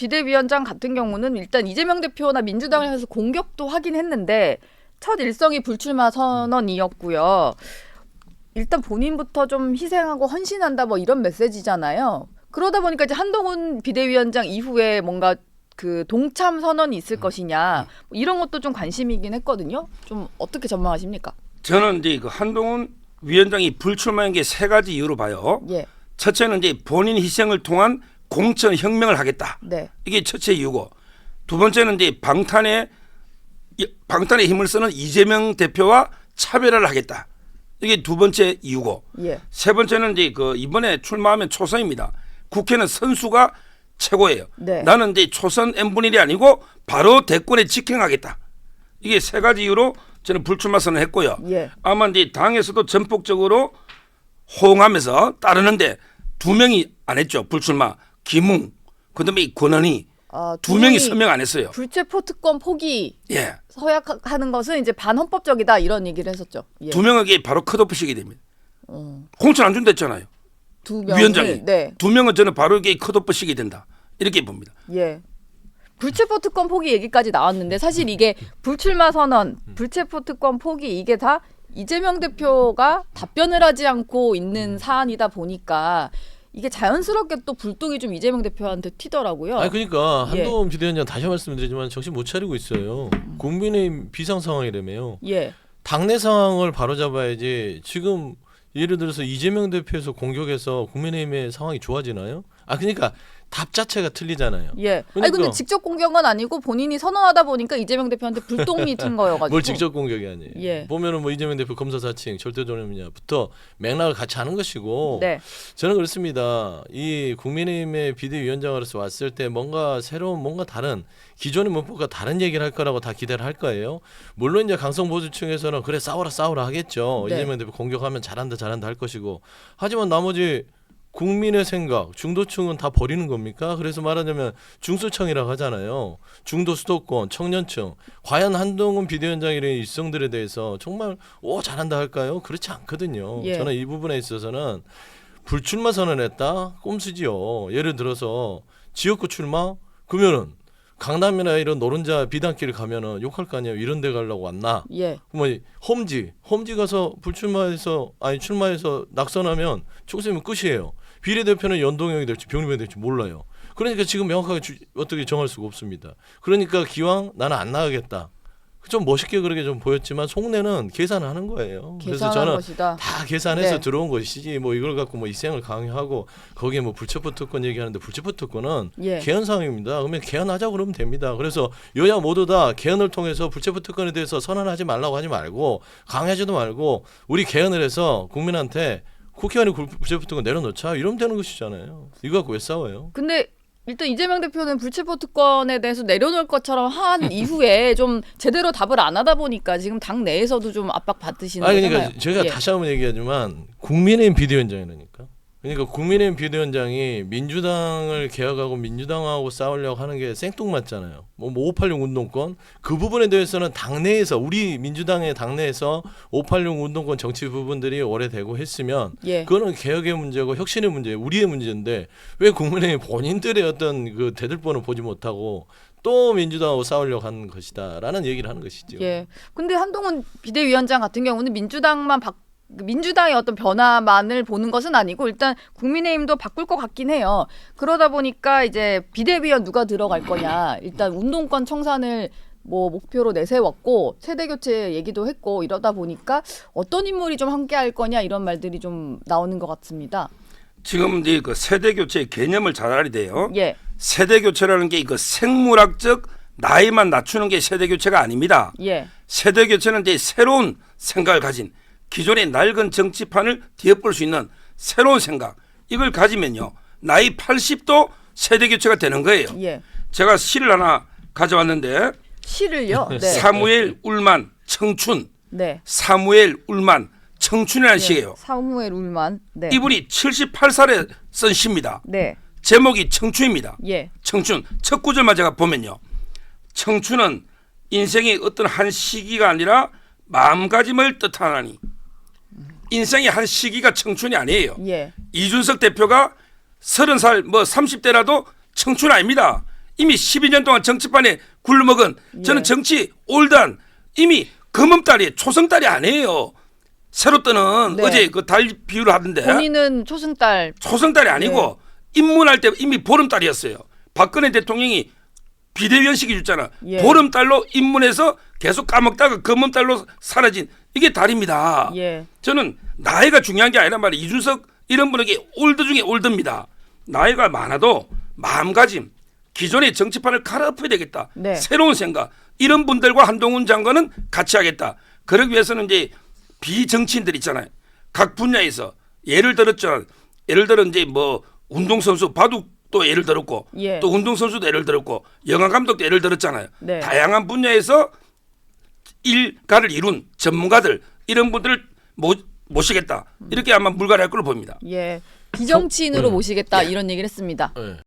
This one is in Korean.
비대위원장 같은 경우는 일단 이재명 대표나 민주당을 해서 공격도 하긴 했는데 첫 일성이 불출마 선언이었고요. 일단 본인부터 좀 희생하고 헌신한다 뭐 이런 메시지잖아요. 그러다 보니까 이제 한동훈 비대위원장 이후에 뭔가 그 동참 선언이 있을 것이냐 뭐 이런 것도 좀 관심이긴 했거든요. 좀 어떻게 전망하십니까? 저는 이제 그 한동훈 위원장이 불출마한 게 세 가지 이유로 봐요. 예. 첫째는 이제 본인 희생을 통한 공천 혁명을 하겠다. 네. 이게 첫째 이유고, 두 번째는 이제 방탄의 힘을 쓰는 이재명 대표와 차별화를 하겠다. 이게 두 번째 이유고, 예. 세 번째는 이제 그 이번에 출마하면 초선입니다. 국회는 선수가 최고예요. 네. 나는 이제 초선 N분일이 아니고 바로 대권에 직행하겠다. 이게 세 가지 이유로 저는 불출마 선언했고요. 예. 아마 이제 당에서도 전폭적으로 호응하면서 따르는데 두 명이 안 했죠. 불출마. 김웅, 그다음에 이 권은희 두 명이 서명 안 했어요. 불체포 특권 포기 예. 서약하는 것은 이제 반헌법적이다 이런 얘기를 했었죠. 예. 두 명에게 바로 컷오프식이 됩니다. 공천 안 준댔잖아요. 두 명이, 위원장이. 네. 두 명은 저는 바로 이게 컷오프식이 된다. 이렇게 봅니다. 예. 불체포 특권 포기 얘기까지 나왔는데 사실 이게 불출마 선언, 불체포 특권 포기 이게 다 이재명 대표가 답변을 하지 않고 있는 사안이다 보니까 이게 자연스럽게 또 불똥이 좀 이재명 대표한테 튀더라고요. 아니 그러니까 예. 한동훈 비대위원장 다시 말씀드리지만 정신 못 차리고 있어요. 국민의힘 비상 상황이라며요. 예. 당내 상황을 바로잡아야지. 지금 예를 들어서 이재명 대표에서 공격해서 국민의힘의 상황이 좋아지나요? 아 그러니까 답 자체가 틀리잖아요. 예. 그러니까. 아니 근데 직접 공격은 아니고 본인이 선언하다 보니까 이재명 대표한테 불똥이 튄 거여가지고. 뭘 직접 공격이 아니에요. 예. 보면은 뭐 이재명 대표 검사 사칭 절대적이냐부터 맥락을 같이 하는 것이고. 네. 저는 그렇습니다. 이 국민의힘의 비대위원장으로서 왔을 때 뭔가 새로운 뭔가 다른 기존의 문법과 다른 얘기를 할 거라고 다 기대를 할 거예요. 물론 이제 강성 보수층에서는 그래 싸우라 하겠죠. 네. 이재명 대표 공격하면 잘한다 할 것이고. 하지만 나머지 국민의 생각, 중도층은 다 버리는 겁니까? 그래서 말하자면 중수층이라고 하잖아요. 중도 수도권, 청년층. 과연 한동훈 비대위원장 이런 일성들에 대해서 정말 잘한다 할까요? 그렇지 않거든요. 예. 저는 이 부분에 있어서는 불출마 선언했다? 꼼수지요. 예를 들어서 지역구 출마? 그러면은 강남이나 이런 노른자 비단길 가면은 욕할 거 아니에요. 이런 데 가려고 왔나? 예. 뭐 험지 가서 출마해서 낙선하면 총선이면 끝이에요. 비례대표는 연동형이 될지 병립형이 될지 몰라요. 그러니까 지금 명확하게 어떻게 정할 수가 없습니다. 그러니까 기왕 나는 안 나가겠다. 좀 멋있게 그렇게 좀 보였지만 속내는 계산하는 거예요. 그래서 저는 것이다. 다 계산해서 네. 들어온 것이지 뭐 이걸 갖고 뭐 희생을 강요하고 거기에 뭐 불체포 특권 얘기하는데 불체포 특권은 예. 개헌 사항입니다. 그러면 개헌하자고 그러면 됩니다. 그래서 여야 모두 다 개헌을 통해서 불체포 특권에 대해서 선언하지 말라고 하지 말고 강요하지도 말고 우리 개헌을 해서 국민한테 국회의원이 불체포 특권 내려놓자 이러면 되는 것이잖아요. 이거 갖고 왜 싸워요? 근데 일단 이재명 대표는 불체포 특권에 대해서 내려놓을 것처럼 한 이후에 좀 제대로 답을 안 하다 보니까 지금 당 내에서도 좀 압박 받으시는 거잖아요. 그러니까 제가 예. 다시 한번 얘기하지만 국민의힘 비대위원장이라니까. 그러니까 국민의힘 비대위원장이 민주당을 개혁하고 민주당하고 싸우려고 하는 게 생뚱맞잖아요. 뭐 586 운동권 그 부분에 대해서는 당내에서 우리 민주당의 당내에서 586 운동권 정치 부분들이 오래되고 했으면 예. 그거는 개혁의 문제고 혁신의 문제예요. 우리의 문제인데 왜 국민의힘 본인들의 어떤 그 대들보는 보지 못하고 또 민주당하고 싸우려고 하는 것이다라는 얘기를 하는 것이죠. 예. 근데 한동훈 비대위원장 같은 경우는 민주당의 어떤 변화만을 보는 것은 아니고 일단 국민의힘도 바꿀 것 같긴 해요. 그러다 보니까 이제 비대위원 누가 들어갈 거냐. 일단 운동권 청산을 뭐 목표로 내세웠고 세대 교체 얘기도 했고 이러다 보니까 어떤 인물이 좀 함께할 거냐 이런 말들이 좀 나오는 것 같습니다. 지금 이제 그 세대 교체의 개념을 잘 알아야 돼요. 예. 세대 교체라는 게 그 생물학적 나이만 낮추는 게 세대 교체가 아닙니다. 예. 세대 교체는 이제 새로운 생각을 가진 기존의 낡은 정치판을 뒤엎을 수 있는 새로운 생각 이걸 가지면요 나이 80도 세대 교체가 되는 거예요. 예. 제가 시를 하나 가져왔는데 시를요? 네. 사무엘 울만 청춘 네. 사무엘 울만 청춘이라는 시예요. 사무엘 울만. 네. 이분이 78살에 쓴 시입니다. 네. 제목이 청춘입니다. 예. 청춘 첫 구절만 제가 보면요 청춘은 인생의 어떤 한 시기가 아니라 마음가짐을 뜻하나니 인생의 한 시기가 청춘이 아니에요. 예. 이준석 대표가 30살 뭐 30대라도 청춘 아닙니다. 이미 12년 동안 정치판에 굴러먹은 저는 예. 정치 올드한 이미 검은달이 초승달이 아니에요. 새로 뜨는 네. 어제 그 달 비유를 하던데 본인은 초승달. 초승달이 아니고 입문할 때 이미 보름달이었어요. 박근혜 대통령이 비대위원식이 줬잖아. 예. 보름달로 입문해서 계속 까먹다가 검은달로 사라진 이게 달입니다. 예. 저는 나이가 중요한 게 아니란 말이에요. 이준석 이런 분에게 올드 중에 올드입니다. 나이가 많아도 마음가짐, 기존의 정치판을 갈아엎어야 되겠다. 네. 새로운 생각. 이런 분들과 한동훈 장관은 같이 하겠다. 그러기 위해서는 이제 비정치인들 있잖아요. 각 분야에서 예를 들었죠. 예를 들어 이제 뭐 운동선수 바둑도 예를 들었고 예. 또 운동선수도 예를 들었고 영화감독도 예를 들었잖아요. 네. 다양한 분야에서 일가를 이룬 전문가들 이런 분들을 모시겠다. 이렇게 아마 물갈이할 걸로 봅니다. 예. 비정치인으로 모시겠다 예. 이런 얘기를 했습니다. 네.